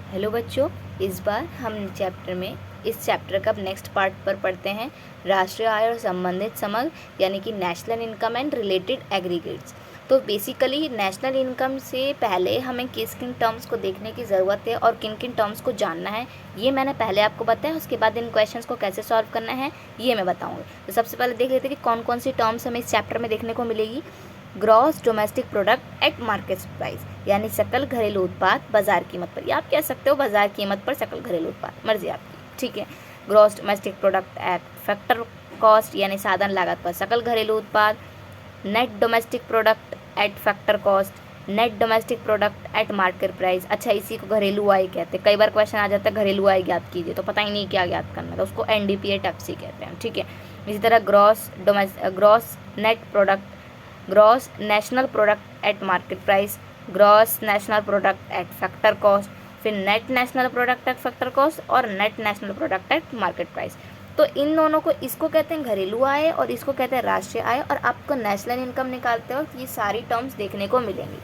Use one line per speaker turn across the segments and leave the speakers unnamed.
Hello बच्चों, इस बार हम इस चैप्टर का नेक्स्ट पार्ट पर पढ़ते हैं राष्ट्रीय आय और संबंधित समग्र यानी कि national income and related aggregates. तो बेसिकली नेशनल इनकम से पहले हमें किस किन टर्म्स को देखने की ज़रूरत है और किन किन टर्म्स को जानना है ये मैंने पहले आपको बताया। उसके बाद इन क्वेश्चंस को कैसे सॉल्व करना है ये मैं बताऊँगी। तो सबसे पहले देख लेते हैं कि कौन कौन सी टर्म्स हमें इस चैप्टर में देखने को मिलेगी। Gross domestic product at market price यानी सकल घरेलू उत्पाद बाजार कीमत पर, या आप कह सकते हो बाजार कीमत पर सकल घरेलू उत्पाद, मर्जी आपकी, ठीक है। Gross domestic product at factor cost यानी साधन लागत पर सकल घरेलू उत्पाद। Net domestic product at factor cost, net domestic product at market price. अच्छा, इसी को घरेलू आय कहते हैं। कई बार क्वेश्चन आ जाता है घरेलू आय ज्ञात कीजिए, तो पता ही नहीं क्या ज्ञात करना है, तो उसको NDPA टैक्सी कहते हैं, ठीक है। इसी तरह gross net product, gross national product at market price, gross national product at factor cost, फिर net national product at factor cost और net national product at market price. तो इन दोनों को, इसको कहते हैं घरेलू आय और इसको कहते हैं राष्ट्रीय आय। और आपको नेशनल इनकम निकालते वक्त ये सारी टर्म्स देखने को मिलेंगी।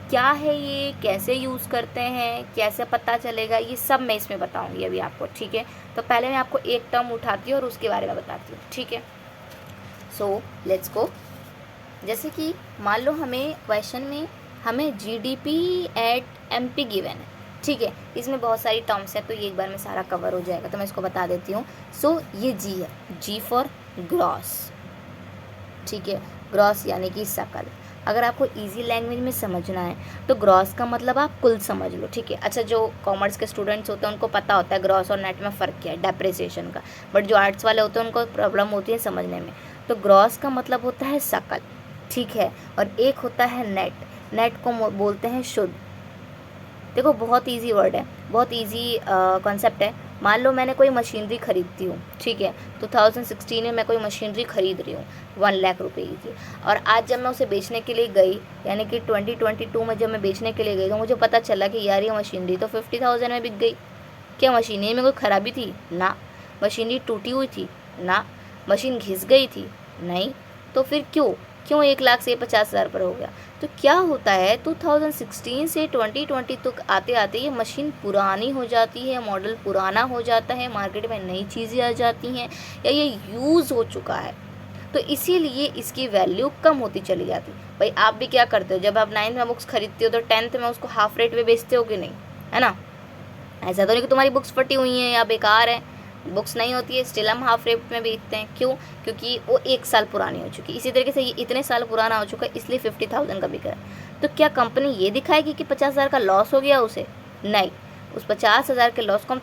क्या है ये, कैसे यूज़ करते हैं, कैसे पता चलेगा, ये सब मैं इसमें बताऊँगी अभी आपको, ठीक है। तो पहले मैं आपको एक टर्म उठाती हूँ और उसके बारे में बताती हूँ, ठीक है। So let's go. जैसे कि मान लो हमें क्वेश्चन में हमें GDP एट MP गिवन है, ठीक है। इसमें बहुत सारी टर्म्स हैं, तो ये एक बार में सारा कवर हो जाएगा, तो मैं इसको बता देती हूँ। सो ये G है, G फॉर ग्रॉस, ठीक है। ग्रॉस यानी कि सकल। अगर आपको इजी लैंग्वेज में समझना है तो ग्रॉस का मतलब आप कुल समझ लो, ठीक है। अच्छा, जो कॉमर्स के स्टूडेंट्स होते हैं उनको पता होता है ग्रॉस और नेट में फ़र्क क्या है, डेप्रिसिएशन का, बट जो आर्ट्स वाले होते हैं उनको प्रॉब्लम होती है समझने में। तो ग्रॉस का मतलब होता है सकल, ठीक है। और एक होता है नेट, नेट को बोलते हैं शुद्ध। देखो बहुत इजी वर्ड है, बहुत इजी कॉन्सेप्ट है। मान लो मैंने कोई मशीनरी खरीदती हूँ, ठीक है। 2016 में मैं कोई मशीनरी खरीद रही हूँ 1 लाख रुपए की, और आज जब मैं उसे बेचने के लिए गई, यानी कि 2022 में जब मैं बेचने के लिए गई, तो मुझे पता चला कि यार ये मशीनरी तो 50,000 में बिक गई। क्या मशीनरी में कोई ख़राबी थी? ना। मशीनरी टूटी हुई थी? ना। मशीन घिस गई थी? नहीं। तो फिर क्यों 1 लाख से 50,000 पर हो गया? तो क्या होता है, 2016 से 2020 तक आते आते ये मशीन पुरानी हो जाती है, मॉडल पुराना हो जाता है, मार्केट में नई चीज़ें आ जाती हैं, या ये यूज़ हो चुका है, तो इसीलिए इसकी वैल्यू कम होती चली जाती। भाई आप भी क्या करते हो, जब आप 9th में बुक्स खरीदते हो तो 10th में उसको हाफ रेट में बेचते हो कि नहीं, है ना। ऐसा तो नहीं कि तुम्हारी बुक्स फटी हुई हैं या बेकार है, बुक्स नहीं होती है, स्टिल हम हाफ रेट में बेचते हैं। क्यों? क्योंकि वो 1 साल पुरानी हो चुकी है। इसी तरीके से ये इतने साल पुराना हो चुका है, इसलिए 50,000 का बिक रहा है। तो क्या कंपनी ये दिखाएगी कि 50,000 का लॉस हो गया उसे? नहीं। उस 50,000 के लॉस को हम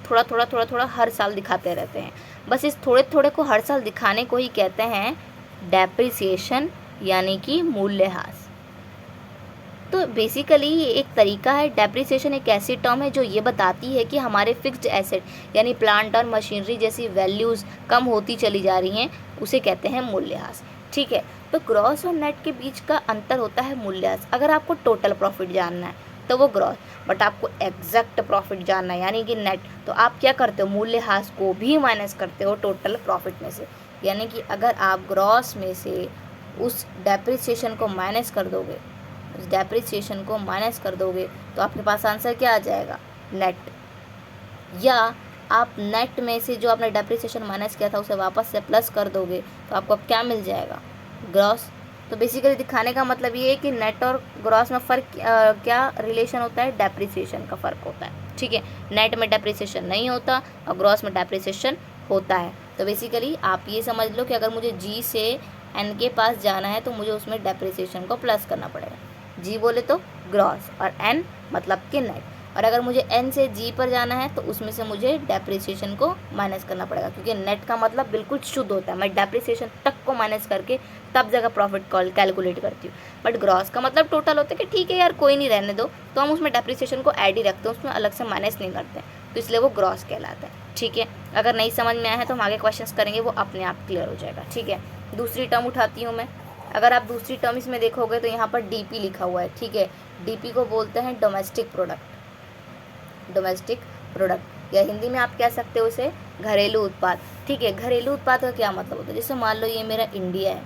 थोड़ा हर साल दिखाते रहते हैं। बस इस थोड़े थोड़े को हर साल दिखाने को ही कहते हैं डेप्रिसिएशन, यानी कि मूल्यह्रास। तो बेसिकली ये एक तरीका है। डेप्रिसिएशन एक ऐसी टर्म है जो ये बताती है कि हमारे फिक्स्ड एसेट यानी प्लांट और मशीनरी जैसी वैल्यूज़ कम होती चली जा रही हैं, उसे कहते हैं मूल्यह्रास, ठीक है। तो ग्रॉस और नेट के बीच का अंतर होता है मूल्यह्रास। अगर आपको टोटल प्रॉफिट जानना है तो वो ग्रॉस, बट आपको एग्जैक्ट प्रॉफिट जानना है यानी कि नेट, तो आप क्या करते हो, मूल्यह्रास को भी माइनस करते हो टोटल प्रॉफिट में से। यानी कि अगर आप ग्रॉस में से उस डेप्रिसिएशन को माइनस कर दोगे, उस डेप्रिसिएशन को माइनस कर दोगे, तो आपके पास आंसर क्या आ जाएगा, नेट। या आप नेट में से जो आपने डेप्रिसिएशन माइनस किया था उसे वापस से प्लस कर दोगे, तो आपको क्या मिल जाएगा, ग्रॉस। तो बेसिकली दिखाने का मतलब ये है कि नेट और ग्रॉस में फ़र्क क्या रिलेशन होता है, डेप्रिसिएशन का फ़र्क होता है, ठीक है। नेट में डेप्रिसिएशन नहीं होता और ग्रॉस में डेप्रिसिएशन होता है। तो बेसिकली आप ये समझ लो कि अगर मुझे G से N के पास जाना है तो मुझे उसमें डेप्रिसिएशन को प्लस करना पड़ेगा। G बोले तो ग्रॉस और N मतलब कि नेट, और अगर मुझे N से G पर जाना है तो उसमें से मुझे डेप्रिसिएशन को माइनस करना पड़ेगा, क्योंकि नेट का मतलब बिल्कुल शुद्ध होता है। मैं डेप्रिसिएशन तक को माइनस करके तब जगह प्रॉफिट कैलकुलेट करती हूँ। बट ग्रॉस का मतलब टोटल होता है कि ठीक है यार कोई नहीं, रहने दो, तो हम उसमें डेप्रिसिएशन को ऐड ही रखते हैं, उसमें अलग से माइनस नहीं करते हैं, तो इसलिए वो ग्रॉस कहलाता है, ठीक है। अगर नहीं समझ में आया है तो हम आगे क्वेश्चन करेंगे, वो अपने आप क्लियर हो जाएगा, ठीक है। दूसरी टर्म उठाती हूँ मैं। अगर आप दूसरी टर्म इसमें देखोगे तो यहाँ पर DP लिखा हुआ है, ठीक है। DP को बोलते हैं डोमेस्टिक प्रोडक्ट, डोमेस्टिक प्रोडक्ट, या हिंदी में आप कह सकते हो उसे घरेलू उत्पाद, ठीक है। घरेलू उत्पाद का क्या मतलब होता है, जैसे मान लो ये मेरा इंडिया है,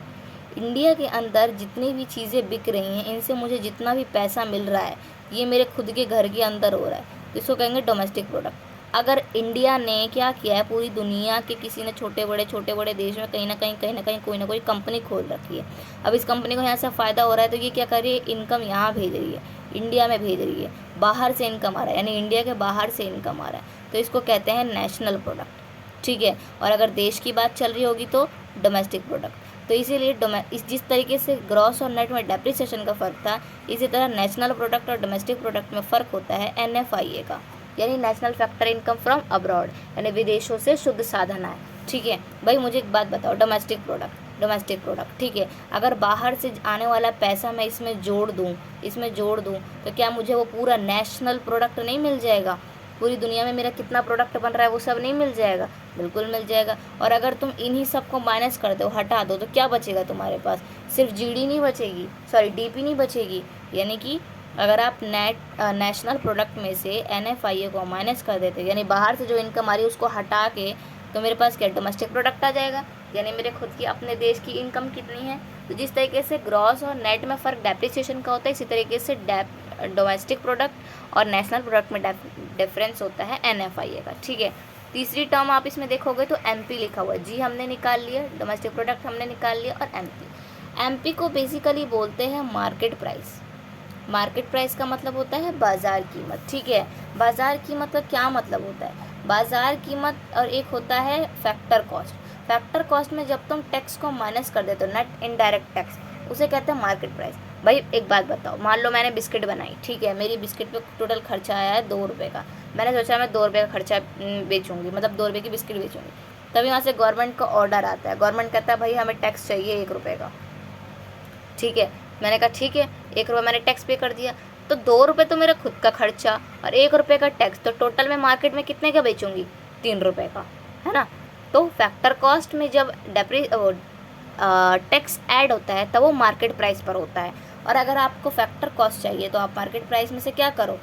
इंडिया के अंदर जितनी भी चीज़ें बिक रही हैं, इनसे मुझे जितना भी पैसा मिल रहा है ये मेरे खुद के घर के अंदर हो रहा है, तो इसको कहेंगे डोमेस्टिक प्रोडक्ट। अगर इंडिया ने क्या किया है, पूरी दुनिया के किसी ने छोटे बड़े देश में कहीं ना कहीं कोई ना कोई कंपनी खोल रखी है। अब इस कंपनी को यहाँ से फ़ायदा हो रहा है तो ये क्या कर रही है, इनकम यहाँ भेज रही है, इंडिया में भेज रही है, बाहर से इनकम आ रहा है, यानी इंडिया के बाहर से इनकम आ रहा है, तो इसको कहते हैं नेशनल प्रोडक्ट। ठीक है, और अगर देश की बात चल रही होगी तो डोमेस्टिक प्रोडक्ट। तो इसीलिए जिस तरीके से ग्रॉस और नेट में डेप्रिसिएशन का फ़र्क था, इसी तरह नेशनल प्रोडक्ट और डोमेस्टिक प्रोडक्ट में फ़र्क होता है NFIA का, यानी national factor income from abroad, यानी विदेशों से शुद्ध साधन आए। ठीक है भाई, मुझे एक बात बताओ, डोमेस्टिक प्रोडक्ट ठीक है, अगर बाहर से आने वाला पैसा मैं इसमें जोड़ दूँ तो क्या मुझे वो पूरा नेशनल प्रोडक्ट नहीं मिल जाएगा? पूरी दुनिया में मेरा कितना प्रोडक्ट बन रहा है वो सब नहीं मिल जाएगा? बिल्कुल मिल जाएगा। और अगर तुम इन्हीं सब को माइनस कर दो, हटा दो, तो क्या बचेगा तुम्हारे पास? सिर्फ GD नहीं बचेगी, सॉरी DP नहीं बचेगी। यानी कि अगर आप नेशनल प्रोडक्ट में से NFIA को माइनस कर देते, यानी बाहर से जो इनकम आ रही है उसको हटा के, तो मेरे पास क्या डोमेस्टिक प्रोडक्ट आ जाएगा, यानी मेरे खुद की अपने देश की इनकम कितनी है। तो जिस तरीके से ग्रॉस और नेट में फ़र्क डेप्रिसिएशन का होता है, इसी तरीके से डोमेस्टिक प्रोडक्ट और नेशनल प्रोडक्ट में डिफरेंस होता है NFIA का। ठीक है, तीसरी टर्म आप इसमें देखोगे तो MP लिखा हुआ है, G हमने निकाल लिया, डोमेस्टिक प्रोडक्ट हमने निकाल लिया, और MP को बेसिकली बोलते हैं मार्केट प्राइस। मार्केट प्राइस का मतलब होता है बाज़ार कीमत। ठीक है, बाज़ार कीमत का क्या मतलब होता है? बाज़ार कीमत और एक होता है फैक्टर कॉस्ट। फैक्टर कॉस्ट में जब तुम टैक्स को माइनस कर देते हो, नेट इनडायरेक्ट टैक्स, उसे कहते हैं मार्केट प्राइस। भाई एक बात बताओ, मान लो मैंने बिस्किट बनाई, ठीक है, मेरी बिस्किट पे टोटल खर्चा आया है 2 रुपये का। मैंने सोचा मैं 2 रुपये का खर्चा बेचूंगी, मतलब 2 रुपये की बिस्किट बेचूंगी। तभी वहाँ से गवर्नमेंट का ऑर्डर आता है, गवर्नमेंट कहता है भाई हमें टैक्स चाहिए 1 रुपये का। ठीक है, मैंने कहा ठीक है, 1 रुपये मैंने टैक्स पे कर दिया, तो 2 रुपये तो मेरा खुद का खर्चा और 1 रुपये का टैक्स, तो टोटल मैं मार्केट में कितने का बेचूंगी? 3 रुपये का, है ना। तो फैक्टर कॉस्ट में जब टैक्स ऐड होता है तब वो मार्केट प्राइस पर होता है। और अगर आपको फैक्टर कॉस्ट चाहिए तो आप मार्केट प्राइस में से क्या करो,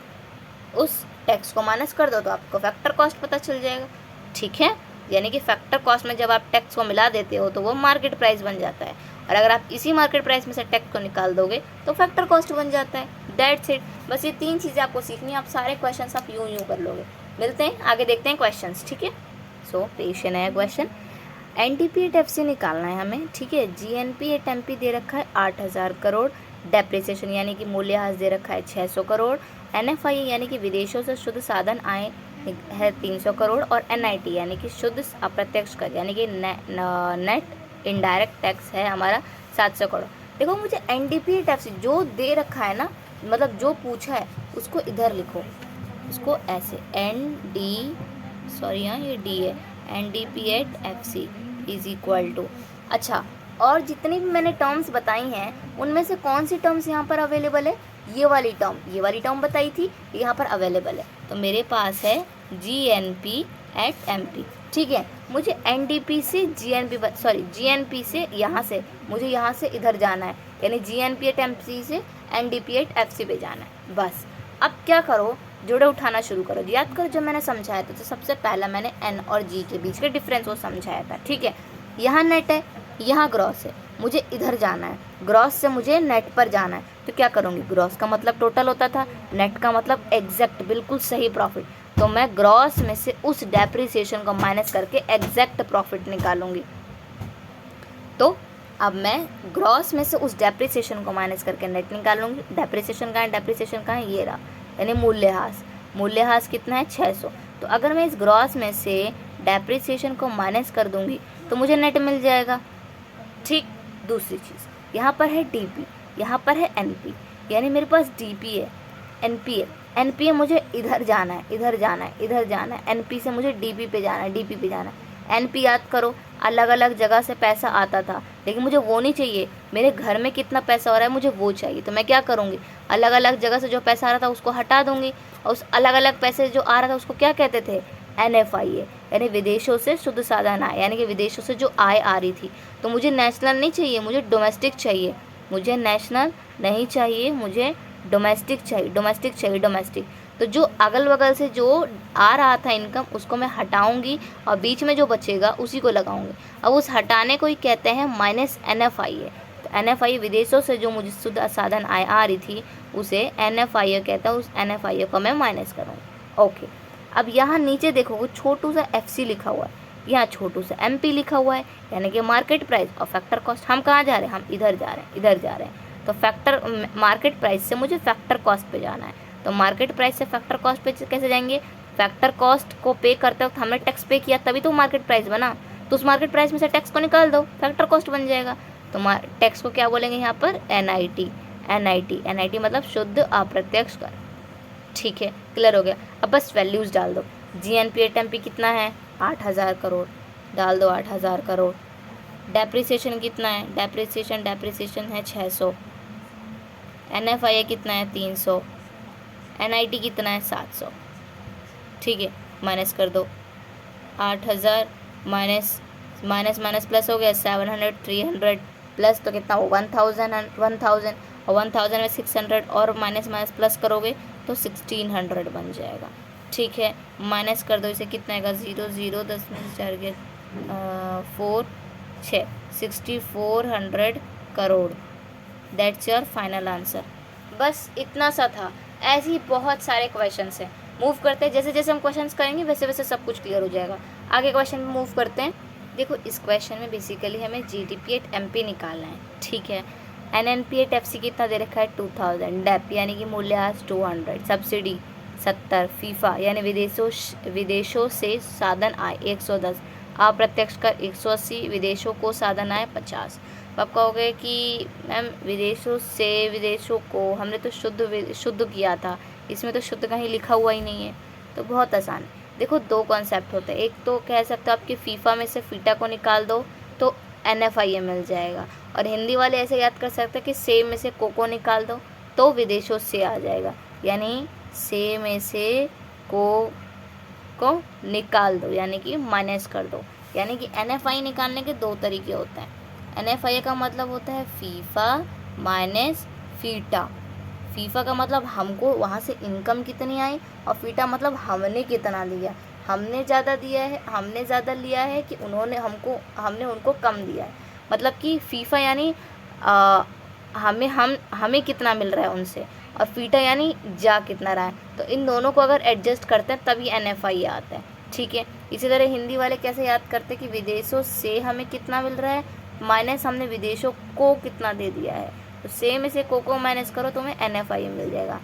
उस टैक्स को माइनस कर दो, तो आपको फैक्टर कॉस्ट पता चल जाएगा। ठीक है, यानी कि फैक्टर कॉस्ट में जब आप टैक्स को मिला देते हो तो वो मार्केट प्राइस बन जाता है, और अगर आप इसी मार्केट प्राइस में से टैक्स को निकाल दोगे तो फैक्टर कॉस्ट बन जाता है। दैट्स इट, बस ये 3 चीज़ें आपको सीखनी है, आप सारे क्वेश्चंस आप यूँ कर लोगे। मिलते हैं आगे, देखते हैं क्वेश्चंस। ठीक है, सो पेश है नया क्वेश्चन। NDP FC निकालना है हमें। ठीक है, GNP MP दे रखा है 8000 करोड़, डेप्रिसिएशन यानी कि मूल्यह्रास दे रखा है 600 करोड़, NFIA यानी कि विदेशों से शुद्ध साधन आए है 300 करोड़, और NIT यानी कि शुद्ध अप्रत्यक्ष कर यानी कि नेट इनडायरेक्ट टैक्स है हमारा 700 करोड़। देखो मुझे NDP FC जो दे रखा है ना, मतलब जो पूछा है उसको इधर लिखो, उसको ऐसे ये D है, NDP FC is equal to. अच्छा, और जितनी भी मैंने टर्म्स बताई हैं उनमें से कौन सी टर्म्स यहाँ पर अवेलेबल है? ये वाली टर्म बताई थी, यहाँ पर अवेलेबल है। तो मेरे पास है GNP at MP। ठीक है, मुझे NDP से GNP से मुझे यहाँ से इधर जाना है, यानी GNP at MP से NDP at FC पे जाना है। बस अब क्या करो, जोड़े उठाना शुरू करो। याद करो जब मैंने समझाया था तो सबसे पहला मैंने N और G के बीच के डिफरेंस को समझाया था। ठीक है, यहाँ नेट है, यहाँ ग्रॉस है, मुझे इधर जाना है, ग्रॉस से मुझे नेट पर जाना है, तो क्या करूँगी? ग्रॉस का मतलब टोटल होता था, नेट का मतलब एग्जैक्ट बिल्कुल सही प्रॉफिट, तो मैं ग्रॉस में से उस डेप्रिसिएशन को माइनस करके एग्जैक्ट प्रॉफिट निकालूंगी। तो अब मैं ग्रॉस में से उस डेप्रिसिएशन को माइनस करके नेट निकालूंगी। डेप्रिसिएशन कहाँ है? ये रहा, यानी मूल्यह्रास कितना है? 600। तो अगर मैं इस ग्रॉस में से डेप्रिसिएशन को माइनस कर दूंगी तो मुझे नेट मिल जाएगा। ठीक, दूसरी चीज़ यहाँ पर है DP, यहाँ पर है NP, यानी मेरे पास DP है, NP है, मुझे इधर जाना है, NP से मुझे DP पे जाना है, NP याद करो, अलग अलग जगह से पैसा आता था, लेकिन मुझे वो नहीं चाहिए, मेरे घर में कितना पैसा हो रहा है मुझे वो चाहिए। तो मैं क्या करूँगी? अलग अलग जगह से जो पैसा आ रहा था उसको हटा दूँगी, और उस अलग अलग पैसे जो आ रहा था उसको क्या कहते थे? NFIA, यानी विदेशों से शुद्ध साधन आय, यानी कि विदेशों से जो आय आ रही थी। तो मुझे नेशनल नहीं चाहिए, मुझे डोमेस्टिक चाहिए, मुझे नेशनल नहीं चाहिए, मुझे डोमेस्टिक चाहिए। तो जो अगल बगल से जो आ रहा था इनकम उसको मैं हटाऊंगी और बीच में जो बचेगा उसी को लगाऊंगी। अब उस हटाने को ही कहते हैं माइनस NFIA। तो NFIA विदेशों से जो मुझे शुद्ध साधन आय आ रही थी उसे NFIA कहता है, उस NFIA को मैं माइनस करूँगी। ओके, अब यहाँ नीचे देखो वो छोटू सा FC लिखा हुआ है, यहाँ छोटू सा MP लिखा हुआ है, यानी कि मार्केट प्राइस और फैक्टर कॉस्ट। हम कहाँ जा रहे हैं, हम इधर जा रहे हैं, इधर जा रहे हैं। तो फैक्टर मार्केट प्राइस से मुझे फैक्टर कॉस्ट पे जाना है, तो मार्केट प्राइस से फैक्टर कॉस्ट पे कैसे जाएंगे, फैक्टर कॉस्ट को पे करते वक्त हमने टैक्स पे किया तभी तो मार्केट प्राइस बना, तो उस मार्केट प्राइस में से टैक्स को निकाल दो, फैक्टर कॉस्ट बन जाएगा। तो टैक्स को क्या बोलेंगे यहाँ पर, NIT। NIT मतलब शुद्ध अप्रत्यक्ष कर। ठीक है, क्लियर हो गया। अब बस वैल्यूज़ डाल दो। GNP MP कितना है, 8000 करोड़, डाल दो 8000 करोड़। डेप्रिसिएशन कितना है, डेप्रिसिएशन है 600। NFIA कितना है, 300। NIT कितना है, 700। ठीक है, माइनस कर दो 8000 माइनस माइनस माइनस प्लस हो गया 700, 300 प्लस तो कितना हो 1000 और 1000 में 600 और माइनस माइनस प्लस करोगे तो 1600 बन जाएगा। ठीक है, माइनस कर दो इसे, कितना आएगा 0 0 10 में 4 गया 4 6 6400 crore. That's your final answer. बस इतना सा था। ऐसे ही बहुत सारे क्वेश्चंस हैं, मूव करते हैं। जैसे जैसे हम क्वेश्चंस करेंगे वैसे वैसे सब कुछ क्लियर हो जाएगा। आगे क्वेश्चन में मूव करते हैं। देखो इस क्वेश्चन में बेसिकली हमें GDP एट MP निकालना है। ठीक है, NNP एट FC कितना दे रखा है 2000, डेप यानी कि मूल्यह्रास 200, सब्सिडी 70, फीफा यानी विदेशों से साधन आय 110, अप्रत्यक्ष कर 180, विदेशों को साधन आय 50। तो आप कहोगे कि मैम विदेशों को हमने तो शुद्ध किया था, इसमें तो शुद्ध कहीं लिखा हुआ ही नहीं है। तो बहुत आसान है। देखो दो कॉन्सेप्ट होते हैं, एक तो कह सकते हो आपकी फीफा में से फीटा को निकाल दो तो NFIA मिल जाएगा, और हिंदी वाले ऐसे याद कर सकते हैं कि से में से को निकाल दो तो विदेशों से आ जाएगा, यानी से में से को निकाल दो यानी कि माइनस कर दो। यानी कि NFI निकालने के दो तरीके होते हैं। NFIA का मतलब होता है फीफा माइनस फीटा। फीफा का मतलब हमको वहाँ से इनकम कितनी आई, और फीटा मतलब हमने कितना लिया, हमने ज़्यादा लिया है कि हमने उनको कम दिया है। मतलब कि फीफा यानी हमें कितना मिल रहा है उनसे, और फीटा यानी जा कितना रहा है। तो इन दोनों को अगर एडजस्ट करते हैं तभी NFIA आता है। ठीक है, इसी तरह हिंदी वाले कैसे याद करते हैं कि विदेशों से हमें कितना मिल रहा है माइनस हमने विदेशों को कितना दे दिया है। तो से में से को माइनस करो तो हमें NFIA मिल जाएगा,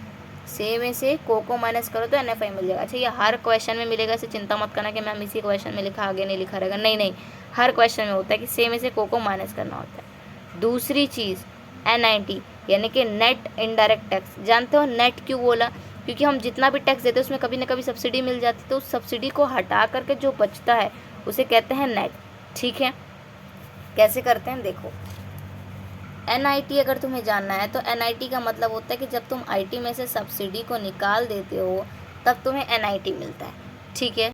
से में से को माइनस करो तो NFIA मिल जाएगा। अच्छा, ये हर क्वेश्चन में मिलेगा, इसे चिंता मत करना कि मैम इसी क्वेश्चन में लिखा आगे नहीं लिखा रहेगा। नहीं, हर क्वेश्चन में होता है कि से में से को माइनस करना होता है। दूसरी चीज़ NIT यानी कि नेट इनडायरेक्ट टैक्स। जानते हो नेट क्यों बोला, क्योंकि हम जितना भी टैक्स देते हैं उसमें कभी ना कभी सब्सिडी मिल जाती है, तो उस सब्सिडी को हटा करके जो बचता है उसे कहते हैं नेट। ठीक है, कैसे करते हैं देखो, NIT अगर तुम्हें जानना है तो NIT का मतलब होता है कि जब तुम IT में से सब्सिडी को निकाल देते हो तब तुम्हें NIT मिलता है। ठीक है,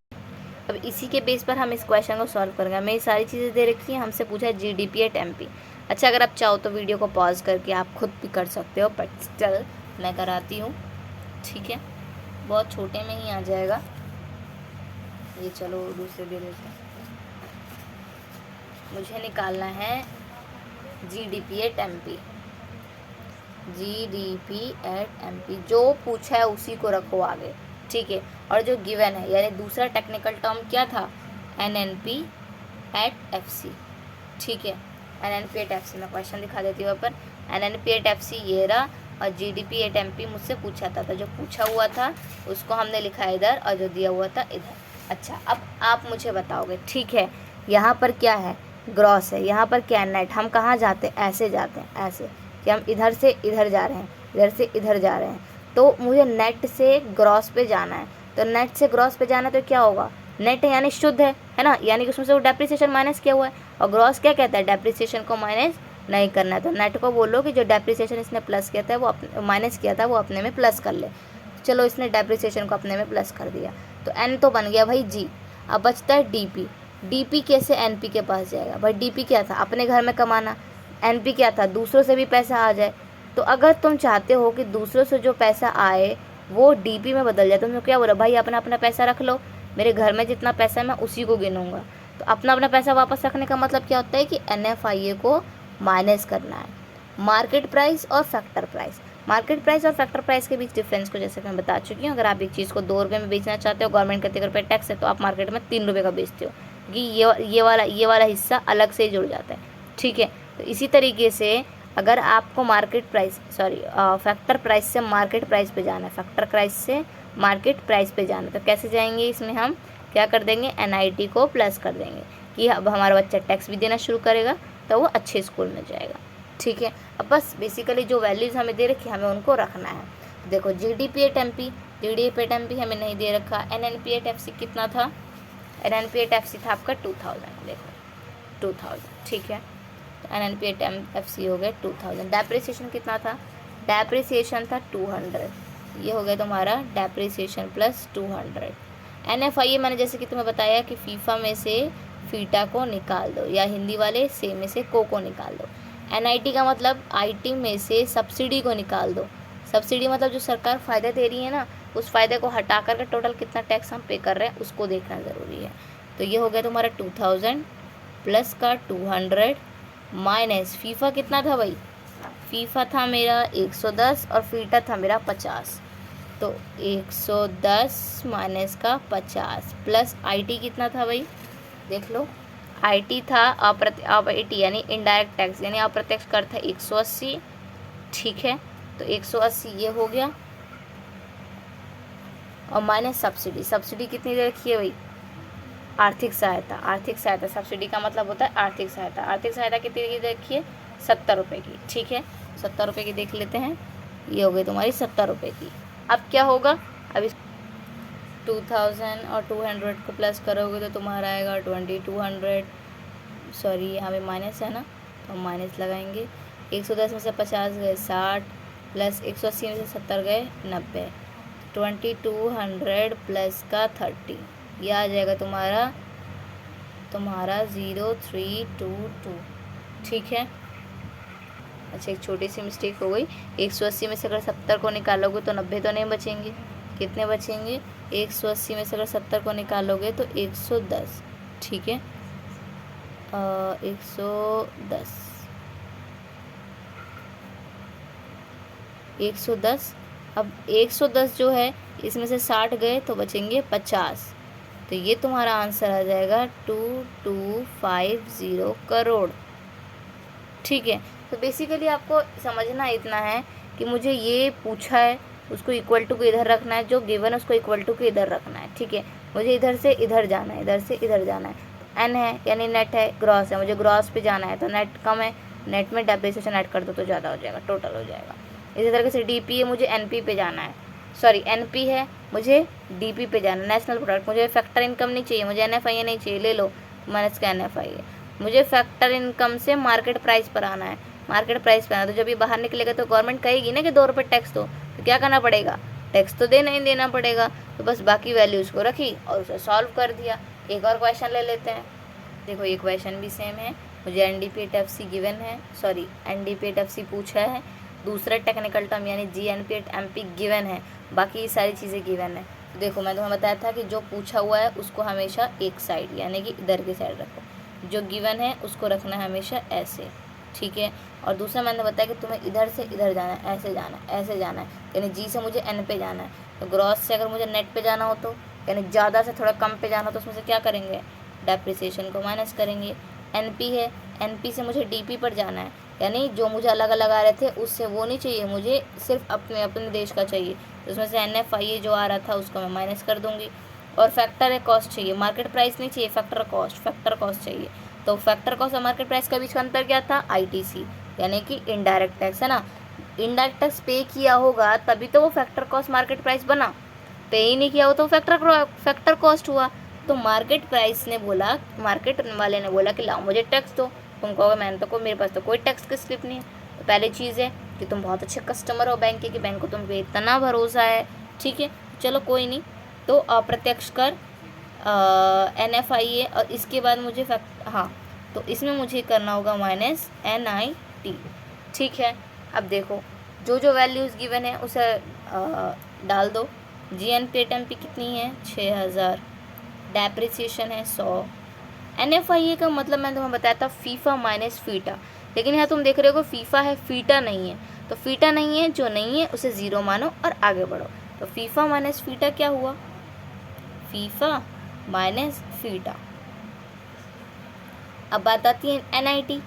अब इसी के बेस पर हम इस क्वेश्चन को सॉल्व करेंगे। मेरी सारी चीज़ें दे रखी हैं, हमसे पूछा है GDP एट MP। अच्छा, अगर आप चाहो तो वीडियो को पॉज करके आप खुद भी कर सकते हो, बट स्टिल मैं कराती हूँ। ठीक है, बहुत छोटे में ही आ जाएगा ये। चलो दूसरे दे देते हैं। मुझे निकालना है GDP at MP। GDP at MP जो पूछा है उसी को रखो आगे। ठीक है, और जो गिवन है यानी दूसरा टेक्निकल टर्म क्या था, NNP एट FC। ठीक है, NNP एट FC मैं क्वेश्चन दिखा देती हूँ पर। NNP एट FC ये रहा, और GDP एट MP मुझसे पूछा था, तो जो पूछा हुआ था उसको हमने लिखा इधर और जो दिया हुआ था इधर। अच्छा, अब आप मुझे बताओगे, ठीक है यहाँ पर क्या है, ग्रॉस है, यहाँ पर क्या है, नेट। हम कहाँ जाते हैं, ऐसे जाते हैं, ऐसे कि हम इधर से इधर जा रहे हैं, इधर से इधर जा रहे हैं। तो मुझे नेट से ग्रॉस पे जाना है, तो नेट से ग्रॉस पे जाना तो क्या होगा, नेट है यानी शुद्ध है ना, यानी कि उसमें से वो डेप्रिसिएशन माइनस किया हुआ है। और ग्रॉस क्या कहता है, डेप्रिसिएशन को माइनस नहीं करना है। तो नेट को बोलो कि जो डेप्रिसिएशन इसने प्लस किया था वो माइनस किया था वो अपने में प्लस कर ले। चलो इसने डेप्रिसिएशन को अपने में प्लस कर दिया, तो N तो बन गया भाई G। अब बचता है DP कैसे NP के पास जाएगा भाई। DP क्या था, अपने घर में कमाना। NP क्या था, दूसरों से भी पैसा आ जाए। तो अगर तुम चाहते हो कि दूसरों से जो पैसा आए वो DP में बदल जाए, तुम क्या बोलो भाई अपना अपना पैसा रख लो, मेरे घर में जितना पैसा है मैं उसी को गिनूंगा। तो अपना अपना पैसा वापस रखने का मतलब क्या होता है कि NFIA को माइनस करना है, मार्केट प्राइस और फैक्टर प्राइस। मार्केट प्राइस और फैक्टर प्राइस के बीच डिफरेंस को जैसे मैं बता चुकी हूँ, अगर आप एक चीज़ को 2 रुपये में बेचना चाहते हो, गवर्नमेंट का 3 रुपये टैक्स है, तो आप मार्केट में 3 रुपये का बेचते हो, क्योंकि ये वाला हिस्सा अलग से ही जुड़ जाता है, ठीक है। तो इसी तरीके से अगर आपको फैक्टर प्राइस से मार्केट प्राइस पे जाना है, फैक्टर प्राइस से मार्केट प्राइस पे जाना है, तो कैसे जाएंगे, इसमें हम क्या कर देंगे, NIT को प्लस कर देंगे कि अब हमारा बच्चा टैक्स भी देना शुरू करेगा तो वो अच्छे स्कूल में जाएगा, ठीक है। अब बस बेसिकली जो वैल्यूज़ हमें दे रखी है हमें उनको रखना है। देखो GDP एट MP हमें नहीं दे रखा। NNP एट FC कितना था, NNP एट FC था आपका 2000, देखो 2000, ठीक है। तो NNP एट FC हो गया 2000। डेप्रिसिएशन कितना था, डेप्रिसिएशन था 200, ये हो गया तुम्हारा डेप्रिसिएशन प्लस 200। NFIA मैंने जैसे कि तुम्हें बताया कि फीफा में से फीटा को निकाल दो, या हिंदी वाले से में से को निकाल दो। NIT का मतलब IT में से सब्सिडी को निकाल दो। सब्सिडी मतलब जो सरकार फ़ायदा दे रही है ना, उस फ़ायदे को हटा कर टोटल कितना टैक्स हम पे कर रहे हैं उसको देखना ज़रूरी है। तो ये हो गया तुम्हारा 2000 प्लस का 200 माइनस फीफा कितना था भाई, फीफा था मेरा 110 और फीटा था मेरा 50, तो 110 माइनस का 50 प्लस IT कितना था भाई, देख लो IT था IT यानी इनडायरेक्ट टैक्स यानी अप्रत्यक्ष कर था 180, ठीक है। तो 180 ये हो गया, और माइनस सब्सिडी कितनी दे रखी है भाई, आर्थिक सहायता सब्सिडी का मतलब होता है आर्थिक सहायता कितनी दे रखी है, 70 रुपये की, ठीक है। 70 रुपये की देख लेते हैं, ये हो गई तुम्हारी 70 रुपये की। अब क्या होगा, अब इस 2000 और 200 को प्लस करोगे तो तुम्हारा आएगा 2200, सॉरी यहाँ पे माइनस है ना, तो हम माइनस लगाएंगे। 110 में से 50 गए 60, प्लस 180 में से 70 गए 90, 2200 प्लस का 30, यह आ जाएगा तुम्हारा 0322, ठीक है। अच्छा एक छोटी सी मिस्टेक हो गई, 180 में से अगर 70 को निकालोगे तो 90 तो नहीं बचेंगे, कितने बचेंगे, 180 में से अगर 70 को निकालोगे तो 110, ठीक है। 110, अब 110 जो है इसमें से 60 गए तो बचेंगे 50, तो ये तुम्हारा आंसर आ जाएगा 2250 करोड़, ठीक है। तो बेसिकली आपको समझना इतना है कि मुझे ये पूछा है, उसको इक्वल टू को इधर रखना है, जो गिवन है उसको इक्वल टू को इधर रखना है, ठीक है। मुझे इधर से इधर जाना है, इधर से इधर जाना है। N है यानी नेट है, ग्रॉस है, मुझे ग्रॉस पे जाना है, तो नेट कम है, नेट में डेप्रिसिएशन ऐड कर दो तो ज़्यादा हो जाएगा, टोटल हो जाएगा। इसी तरीके से DP है, मुझे NP पे जाना है, सॉरी NP है, मुझे DP पे जाना है, नेशनल प्रोडक्ट। मुझे फैक्टर इनकम नहीं चाहिए, मुझे NFIA नहीं चाहिए, ले लो माइनस का NFIA। मुझे फैक्टर इनकम से मार्केट प्राइस पर आना है, मार्केट प्राइस पे आना, तो जब ये बाहर निकलेगा तो गवर्नमेंट कहेगी ना कि 2 रुपये टैक्स दो, तो क्या करना पड़ेगा, टैक्स तो देना ही देना पड़ेगा। तो बस बाकी वैल्यूज़ को रखी और उसे सॉल्व कर दिया। एक और क्वेश्चन ले लेते हैं, देखो ये क्वेश्चन भी सेम है, मुझे NDP एट FC गिवन है, सॉरी NDP एट FC पूछा है, दूसरा टेक्निकल टर्म यानी GNP एट MP गिवन है, बाकी ये सारी चीज़ें गिवन है। तो देखो मैं तुम्हें बताया था कि जो पूछा हुआ है उसको हमेशा एक साइड यानी कि इधर की साइड रखो, जो गिवन है उसको रखना है हमेशा ऐसे, ठीक है। और दूसरा मैंने बताया कि तुम्हें इधर से इधर जाना है, ऐसे जाना है, ऐसे जाना है, यानी G से मुझे N पे जाना है, तो ग्रॉस से अगर मुझे नेट पे जाना हो तो यानी ज़्यादा से थोड़ा कम पे जाना हो तो उसमें से क्या करेंगे, डेप्रिसिएशन को माइनस करेंगे। NP है, NP से मुझे DP पर जाना है, यानी जो मुझे अलग अलग आ रहे थे उससे वो नहीं चाहिए, मुझे सिर्फ अपने देश का चाहिए, तो उसमें से NFIA जो आ रहा था उसको मैं माइनस कर दूँगी। और फैक्टर है कॉस्ट चाहिए, मार्केट प्राइस नहीं चाहिए, फैक्टर कॉस्ट चाहिए। तो फैक्टर कॉस्ट और मार्केट प्राइस के बीच का अंतर क्या था, ITC यानी कि इनडायरेक्ट टैक्स, है ना। इनडायरेक्ट टैक्स पे किया होगा तभी तो वो फैक्टर कॉस्ट मार्केट प्राइस बना, पे ही नहीं किया हो तो फैक्टर कॉस्ट हुआ। तो मार्केट प्राइस ने बोला, मार्केट वाले ने बोला कि लाओ मुझे टैक्स दो, तुम कहोगे मैंने तो मेरे पास तो कोई टैक्स की स्लिप नहीं है। तो पहली चीज़ है कि तुम बहुत अच्छे कस्टमर हो बैंक के, कि बैंक को तुम पे इतना भरोसा है, ठीक है। चलो कोई नहीं, तो अप्रत्यक्ष कर NFIA और इसके बाद मुझे हाँ, तो इसमें मुझे करना होगा माइनस NIT, ठीक है। अब देखो जो जो वैल्यूज़ गिवन है उसे डाल दो। GNP एट MP कितनी है, 6000, डेप्रिसिएशन है 100। NFIA का मतलब मैंने तुम्हें बताया था फीफा माइनस फीटा, लेकिन यहाँ तुम देख रहे हो फीफा है फीटा नहीं है, तो फीटा नहीं है, जो नहीं है उसे 0 मानो और आगे बढ़ो। तो फीफा माइनस फीटा क्या हुआ, फीफा माइनस फीटा। अब बात आती है NIT,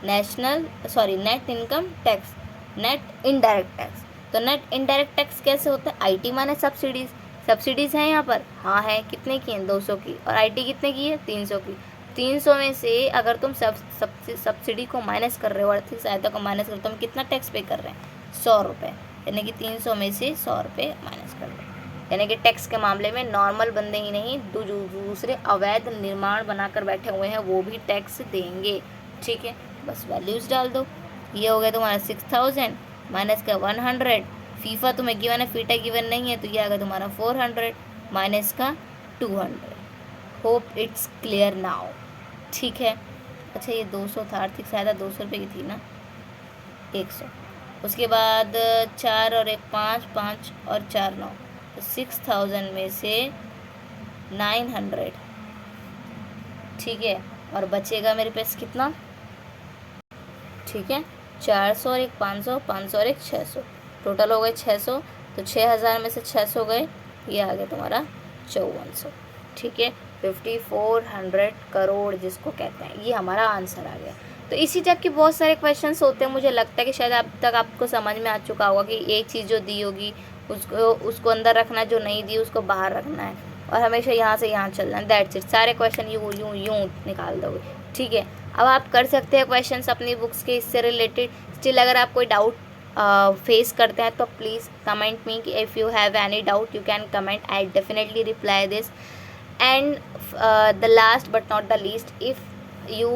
net income tax, net indirect tax. तो नेट इनडायरेक्ट टैक्स कैसे होता है, IT माने सब्सिडीज़, सब्सिडीज़ हैं यहाँ पर, हाँ है, कितने की हैं 200 की, और IT कितने की है 300 की। 300 में से अगर तुम सब्सिडी को माइनस कर रहे हो, आर्थिक सहायता को माइनस कर रहे हो, तो हम कितना टैक्स पे कर रहे हैं 100 रुपये, यानी कि 300 में से 100 रुपये माइनस कर रहे हैं। यानी कि टैक्स के मामले में नॉर्मल बंदे ही नहीं, दूसरे अवैध निर्माण बनाकर बैठे हुए हैं वो भी टैक्स देंगे, ठीक है। बस वैल्यूज़ डाल दो, ये हो गया तुम्हारा 6000 माइनस का 100, फीफा तुम्हें गिवन है, फीटा गिवन नहीं है, तो ये आ गया तुम्हारा 400 माइनस का 200। होप इट्स क्लियर नाउ, ठीक है। अच्छा ये 200 था, आर्थिक सहायता 200 रुपये की थी ना, 100, उसके बाद 4 और 1 5, 5 और 4 9, तो 6000 में से 900, ठीक है। और बचेगा मेरे पास कितना, ठीक है, 400 और 1 500, 500 और 1 600, टोटल हो गए 600। तो 6000 में से 600 गए, ये आ गया तुम्हारा 5400, ठीक है। 5400 करोड़ जिसको कहते हैं, ये हमारा आंसर आ गया। तो इसी टाइप के बहुत सारे क्वेश्चंस होते हैं, मुझे लगता है कि शायद अब तक आपको समझ में आ चुका होगा कि एक चीज़ जो दी होगी उसको अंदर रखना है, जो नहीं दी उसको बाहर रखना है, और हमेशा यहाँ से यहाँ चलना है, दैट्स इट। सारे क्वेश्चन यूँ यूँ यूँ निकाल दोगे, ठीक है। अब आप कर सकते हैं क्वेश्चंस अपनी बुक्स के इससे रिलेटेड। स्टिल अगर आप कोई डाउट फेस करते हैं तो प्लीज़ कमेंट मी, कि if you have any doubt you can comment, I definitely reply this. And the last but not the least, if you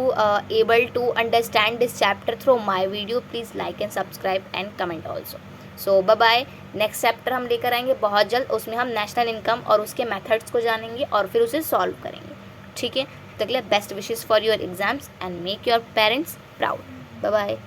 able to understand this chapter through my video, please like and subscribe and comment also. So bye bye, next chapter हम लेकर आएंगे बहुत जल्द, उसमें हम national income और उसके methods को जानेंगे और फिर उसे सॉल्व करेंगे, ठीक है। तक के लिए best wishes for your exams and make your parents proud. Bye bye.